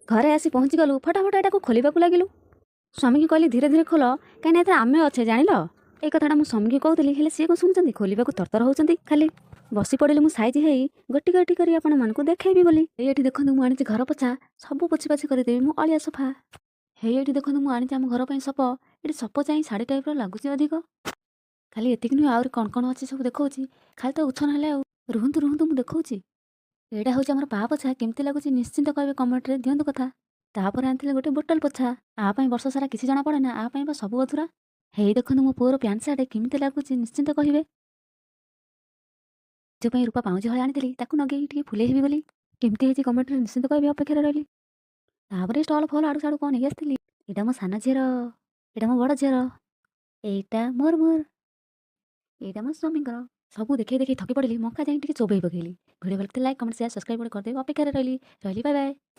ଘରେ ଆସି ପହଞ୍ଚିଗଲୁ ଫଟାଫଟ ଏଟାକୁ ଖୋଲିବାକୁ ଲାଗିଲୁ। ସ୍ୱାମୀକି କହିଲି ଧୀରେ ଧୀରେ ଖୋଲ, କାହିଁକିନା ଏଥିରେ ଆମେ ଅଛେ ଜାଣିଲ। ଏଇ କଥାଟା ମୁଁ ସ୍ୱାମୀକି କହୁଥିଲି, ହେଲେ ସିଏ କ'ଣ ଶୁଣୁଛନ୍ତି, ଖୋଲିବାକୁ ତରତର ହେଉଛନ୍ତି ଖାଲି। ବସି ପଡ଼ିଲି ମୁଁ ସାଇଜ ହେଇ ଗୋଟି ଗୋଟି କରି ଆପଣମାନଙ୍କୁ ଦେଖେଇବି ବୋଲି। ଏଇଠି ଦେଖନ୍ତୁ ମୁଁ ଆଣିଛି ଘର ପୋଛା, ସବୁ ପୋଛି ପାଛି କରିଦେବି ମୁଁ ଅଳିଆ ସଫା। ହେଇ ଏଇଠି ଦେଖନ୍ତୁ ମୁଁ ଆଣିଛି ଆମ ଘର ପାଇଁ ସପ। ଏଠି ସପ ଚାହିଁ ଶାଢ଼ୀ ଟାଇପ୍ର ଲାଗୁଛି ଅଧିକ। ଖାଲି ଏତିକି ନୁହେଁ, ଆହୁରି କ'ଣ କ'ଣ ଅଛି ସବୁ ଦେଖଉଛି। ଖାଲି ତ ଉଛନ ହେଲେ ଆଉ। ରୁହନ୍ତୁ ରୁହନ୍ତୁ ମୁଁ ଦେଖଉଛି। ଏଇଟା ହେଉଛି ଆମର ପା ପୋଛା, କେମିତି ଲାଗୁଛି ନିଶ୍ଚିନ୍ତ କହିବେ କମେଣ୍ଟରେ ଦିଅନ୍ତୁ କଥା। ତାପରେ ଆଣିଥିଲେ ଗୋଟେ ବୋଟଲ ପୋଛା। ଆ ପାଇଁ ବର୍ଷ ସାରା କିଛି ଜଣା ପଡ଼େ ନା, ଆ ପାଇଁ ବା ସବୁ ଅଧୁରା। ହେଇ ଦେଖନ୍ତୁ ମୋ ପୁଅର ପ୍ୟାଣ୍ଟ ସାର୍ଟ କେମିତି ଲାଗୁଛି ନିଶ୍ଚିନ୍ତ କହିବେ। ନିଜ ପାଇଁ ରୂପା ପାଉଁଜି ହଳେ ଆଣିଥିଲି, ତାକୁ ନଗେଇ ଟିକେ ଫୁଲେଇ ହେବି ବୋଲି। କେମିତି ହେଇଛି କମେଣ୍ଟରେ ନିଶ୍ଚିନ୍ତ କହିବେ, ଅପେକ୍ଷାରେ ରହିଲି। ତାପରେ ଷ୍ଟଲ୍ ଫଲ୍ ଆଡ଼ୁ ସାଡ଼ୁ କ'ଣ ନେଇ ଆସିଥିଲି। ଏଇଟା ମୋ ସାନ ଝିଅର, ଏଇଟା ମୋ ବଡ଼ ଝିଅର, ଏଇଟା ମୋର, ଏଇଟା ମୋ ସ୍ୱାମୀଙ୍କର। ସବୁ ଦେଖେଇ ଦେଖେଇ ଥକି ପଡ଼ିଲି, ମକା ଯାଇ ଟିକେ ଚୋବେଇ ପକେଇଲି। ଭିଡ଼ିଓ ଭଲ ଲାଗିଲେ ଲାଇକ୍ କମେଣ୍ଟ ସେୟାର ସବସ୍କ୍ରାଇବ୍ କରିଦେବି, ଅପେକ୍ଷାରେ ରହିଲି। Bye bye.